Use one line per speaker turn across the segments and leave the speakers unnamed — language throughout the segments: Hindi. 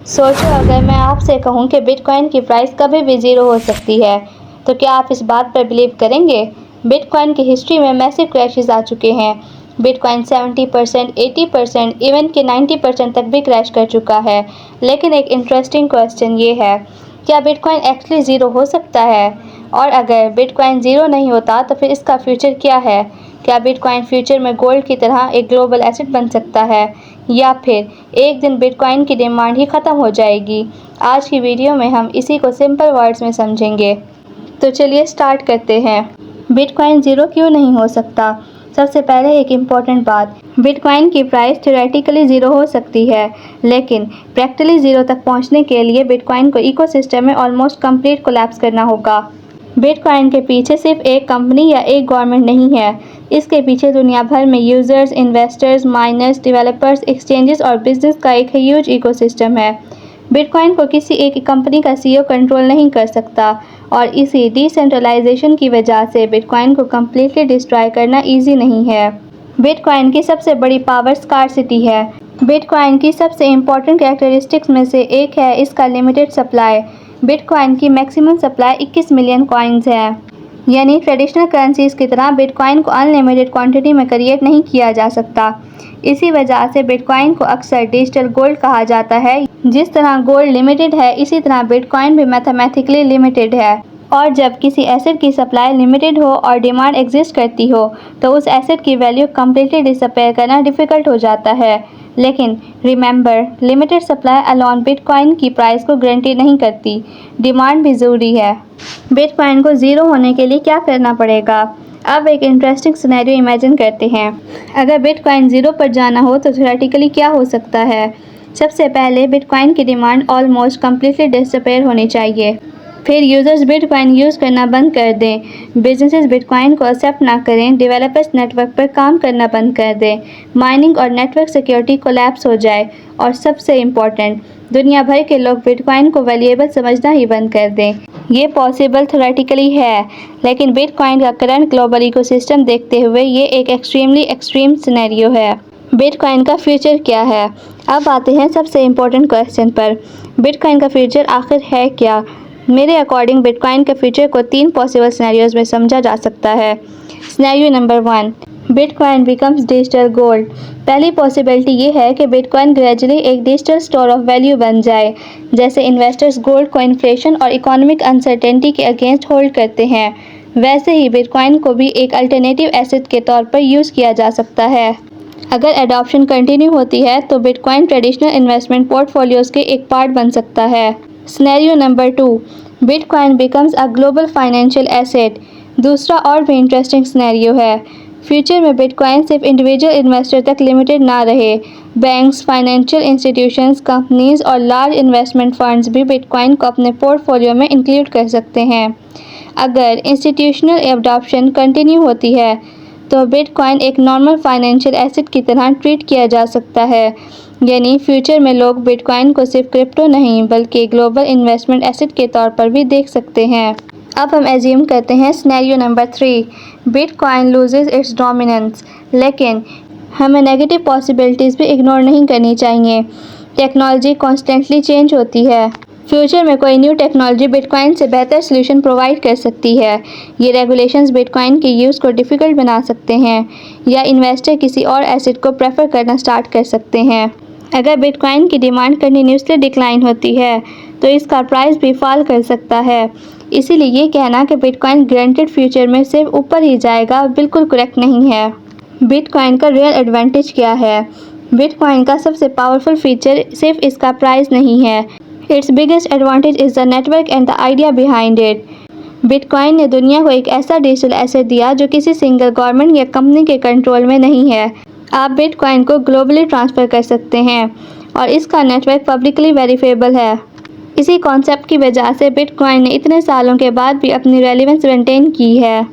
सोचो अगर मैं आपसे कहूँ कि बिटकॉइन की प्राइस कभी भी ज़ीरो हो सकती है, तो क्या आप इस बात पर बिलीव करेंगे? बिटकॉइन की हिस्ट्री में मैसिव क्रैशेस आ चुके हैं। बिटकॉइन 70%, 80%, इवन कि 90% तक भी क्रैश कर चुका है। लेकिन एक इंटरेस्टिंग क्वेश्चन ये है, क्या बिटकॉइन एक्चुअली ज़ीरो हो सकता है? और अगर बिटकॉइन ज़ीरो नहीं होता तो फिर इसका फ्यूचर क्या है? क्या बिटकॉइन फ्यूचर में गोल्ड की तरह एक ग्लोबल एसेट बन सकता है, या फिर एक दिन बिटकॉइन की डिमांड ही ख़त्म हो जाएगी? आज की वीडियो में हम इसी को सिंपल वर्ड्स में समझेंगे। तो चलिए स्टार्ट करते हैं। बिटकॉइन ज़ीरो क्यों नहीं हो सकता? सबसे पहले एक इम्पॉर्टेंट बात, बिटकॉइन की प्राइस थ्योरेटिकली ज़ीरो हो सकती है, लेकिन प्रैक्टिकली ज़ीरो तक पहुंचने के लिए बिटकॉइन को इकोसिस्टम में ऑलमोस्ट कंप्लीट कोलैप्स करना होगा। बिटकॉइन के पीछे सिर्फ एक कंपनी या एक गवर्नमेंट नहीं है। इसके पीछे दुनिया भर में users, investors, miners, developers, exchanges और बिजनेस का एक ह्यूज इकोसिस्टम है। बिटकॉइन को किसी एक कंपनी का सीईओ कंट्रोल नहीं कर सकता, और इसी डिसेंट्रलाइजेशन की वजह से बिटकॉइन को कम्प्लीटली डिस्ट्रॉय करना ईजी नहीं है। बिटकॉइन की सबसे बड़ी पावर स्कार्सिटी है। बिटकॉइन की सबसे इम्पॉर्टेंट कैरेक्टरिस्टिक्स में से एक है इसका लिमिटेड सप्लाई। बिटकॉइन की मैक्सिमम सप्लाई 21 मिलियन कॉइन्स है, यानी ट्रेडिशनल करेंसीज की तरह बिटकॉइन को अनलिमिटेड क्वांटिटी में क्रिएट नहीं किया जा सकता। इसी वजह से बिटकॉइन को अक्सर डिजिटल गोल्ड कहा जाता है। जिस तरह गोल्ड लिमिटेड है, इसी तरह बिटकॉइन भी मैथमेटिकली लिमिटेड है। और जब किसी एसेट की सप्लाई लिमिटेड हो और डिमांड एग्जिस्ट करती हो, तो उस एसेट की वैल्यू कम्प्लीटली डिसअपेयर करना डिफ़िकल्ट हो जाता है। लेकिन remember, limited supply alone bitcoin की प्राइस को गारंटी नहीं करती, डिमांड भी ज़रूरी है। बिटकॉइन को ज़ीरो होने के लिए क्या करना पड़ेगा? अब एक इंटरेस्टिंग सिनेरियो इमेजिन करते हैं। अगर बिटकॉइन ज़ीरो पर जाना हो तो थ्योरेटिकली क्या हो सकता है? सबसे पहले बिटकॉइन की डिमांड ऑलमोस्ट कम्प्लीटली डिसअपेयर होनी चाहिए। फिर यूज़र्स बिटकॉइन यूज़ करना बंद कर दें, बिजनेसेस बिटकॉइन को एक्सेप्ट ना करें, डेवलपर्स नेटवर्क पर काम करना बंद कर दें, माइनिंग और नेटवर्क सिक्योरिटी कोलैप्स हो जाए, और सबसे इम्पॉर्टेंट, दुनिया भर के लोग बिटकॉइन को वैल्यूएबल समझना ही बंद कर दें। ये पॉसिबल थ्योरेटिकली है, लेकिन बिटकॉइन का करंट ग्लोबल इकोसिस्टम देखते हुए ये एक एक्सट्रीमली एक्सट्रीम सिनेरियो है। बिटकॉइन का फ्यूचर क्या है? अब आते हैं सबसे इम्पोर्टेंट क्वेश्चन पर, बिटकॉइन का फ्यूचर आखिर है क्या? मेरे अकॉर्डिंग बिटकॉइन के फ्यूचर को 3 पॉसिबल सिनेरियोज में समझा जा सकता है। Scenario number 1, bitcoin becomes digital gold. पहली पॉसिबिलिटी ये है कि बिटकॉइन ग्रेजुअली एक डिजिटल स्टोर ऑफ वैल्यू बन जाए। जैसे इन्वेस्टर्स गोल्ड को इन्फ्लेशन और इकोनॉमिक अनसर्टेनिटी के अगेंस्ट होल्ड करते हैं, वैसे ही बिटकॉइन को भी एक अल्टरनेटिव एसेट के तौर पर यूज़ किया जा सकता है। अगर एडॉप्शन कंटिन्यू होती है तो बिटकॉइन ट्रेडिशनल इन्वेस्टमेंट पोर्टफोलियोज़ के एक पार्ट बन सकता है। Scenario number 2, bitcoin becomes a global financial asset. दूसरा और भी इंटरेस्टिंग सिनेरियो है। फ्यूचर में बिटकॉइन सिर्फ इंडिविजुअल इन्वेस्टर तक लिमिटेड ना रहे, बैंक्स, फाइनेंशियल इंस्टीट्यूशंस, कंपनीज और लार्ज इन्वेस्टमेंट फंड्स भी बिटकॉइन को अपने पोर्टफोलियो में इंक्लूड कर सकते हैं। अगर इंस्टीट्यूशनल एडॉप्शन कंटिन्यू होती है तो बिटकॉइन एक नॉर्मल फाइनेंशियल एसेट की तरह ट्रीट किया जा सकता है, यानी फ्यूचर में लोग बिटकॉइन को सिर्फ क्रिप्टो नहीं बल्कि ग्लोबल इन्वेस्टमेंट एसेट के तौर पर भी देख सकते हैं। अब हम एज्यूम करते हैं scenario number 3, bitcoin loses it's dominance. लेकिन हमें नेगेटिव पॉसिबिलिटीज़ भी इग्नोर नहीं करनी चाहिए। टेक्नोलॉजी कॉन्स्टेंटली चेंज होती है। फ्यूचर में कोई न्यू टेक्नोलॉजी बिटकॉइन से बेहतर सोल्यूशन प्रोवाइड कर सकती है। ये रेगुलेशंस बिटकॉइन के यूज़ को डिफ़िकल्ट बना सकते हैं, या इन्वेस्टर किसी और एसेट को प्रेफर करना स्टार्ट कर सकते हैं। अगर बिटकॉइन की डिमांड कंटिन्यूसली डिक्लाइन होती है तो इसका प्राइस भी फॉल कर सकता है। इसीलिए ये कहना कि बिटकॉइन गारंटेड फ्यूचर में सिर्फ ऊपर ही जाएगा बिल्कुल करेक्ट नहीं है। बिटकॉइन का रियल एडवांटेज क्या है? बिटकॉइन का सबसे पावरफुल फीचर सिर्फ इसका प्राइस नहीं है। It's biggest advantage is the network and the idea behind it. Bitcoin ने दुनिया को एक ऐसा डिजिटल एसेट दिया जो किसी सिंगल गवर्नमेंट या कंपनी के कंट्रोल में नहीं है। आप बिटकॉइन को ग्लोबली ट्रांसफ़र कर सकते हैं, और इसका नेटवर्क पब्लिकली वेरीफेबल है। इसी कॉन्सेप्ट की वजह से बिटकॉइन ने इतने सालों के बाद भी अपनी रेलेवेंस मेंटेन की है।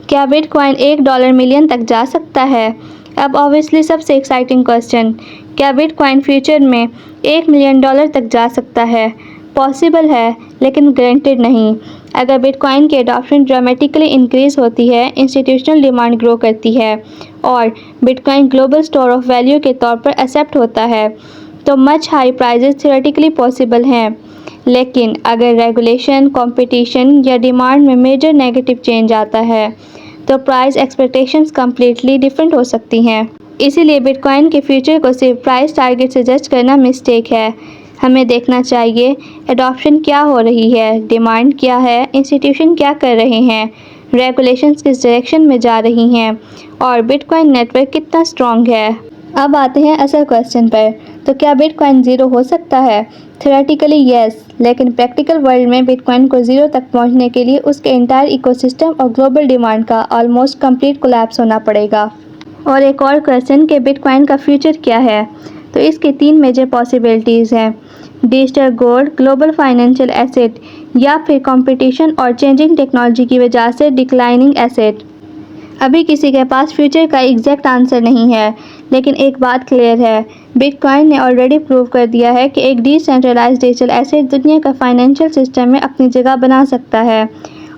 क्या बिटकॉइन $1 मिलियन तक जा सकता है? अब ऑब्वियसली सबसे एक्साइटिंग क्वेश्चन, क्या बिटकॉइन फ्यूचर में $1 मिलियन तक जा सकता है? पॉसिबल है, लेकिन गारंटेड नहीं। अगर बिटकॉइन की एडॉप्शन ड्रामेटिकली इंक्रीज़ होती है, इंस्टीट्यूशनल डिमांड ग्रो करती है और bitcoin global store of value के तौर पर एक्सेप्ट होता है, तो much high prices theoretically possible हैं, लेकिन अगर रेगुलेशन, कंपटीशन या डिमांड में मेजर नेगेटिव चेंज आता है तो प्राइस एक्सपेक्टेशंस कम्प्लीटली डिफरेंट हो सकती हैं। इसीलिए बिटकॉइन के फ्यूचर को सिर्फ प्राइस टारगेट से जज करना मिस्टेक है। हमें देखना चाहिए एडॉप्शन क्या हो रही है, डिमांड क्या है, इंस्टीट्यूशन क्या कर रहे हैं, रेगुलेशंस किस डायरेक्शन में जा रही हैं और बिटकॉइन नेटवर्क कितना स्ट्रॉन्ग है। अब आते हैं असल क्वेश्चन पर, तो क्या बिटकॉइन ज़ीरो हो सकता है? थ्योरेटिकली येस, लेकिन प्रैक्टिकल वर्ल्ड में बिटकॉइन को ज़ीरो तक पहुंचने के लिए उसके इंटायर इकोसिस्टम और ग्लोबल डिमांड का ऑलमोस्ट कंप्लीट कोलैप्स होना पड़ेगा। और एक और क्वेश्चन कि बिटकॉइन का फ्यूचर क्या है, तो इसकी 3 मेजर पॉसिबिलिटीज़ हैं, digital gold, global financial asset या फिर कंपटीशन और चेंजिंग टेक्नोलॉजी की वजह से डिक्लाइनिंग एसेट। अभी किसी के पास फ्यूचर का एग्जैक्ट आंसर नहीं है, लेकिन एक बात क्लियर है, बिटकॉइन ने ऑलरेडी प्रूव कर दिया है कि एक डिसेंट्रलाइज्ड डिजिटल एसेट दुनिया का फाइनेंशियल सिस्टम में अपनी जगह बना सकता है।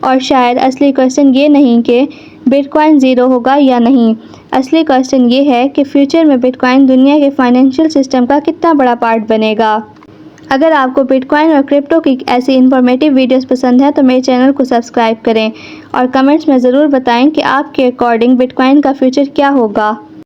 और शायद असली क्वेश्चन ये नहीं कि बिटकॉइन ज़ीरो होगा या नहीं, असली क्वेश्चन ये है कि फ्यूचर में बिटकॉइन दुनिया के फाइनेंशियल सिस्टम का कितना बड़ा पार्ट बनेगा। अगर आपको बिटकॉइन और क्रिप्टो की ऐसी इन्फॉर्मेटिव वीडियोस पसंद है तो मेरे चैनल को सब्सक्राइब करें और कमेंट्स में ज़रूर बताएं कि आपके अकॉर्डिंग बिटकॉइन का फ्यूचर क्या होगा।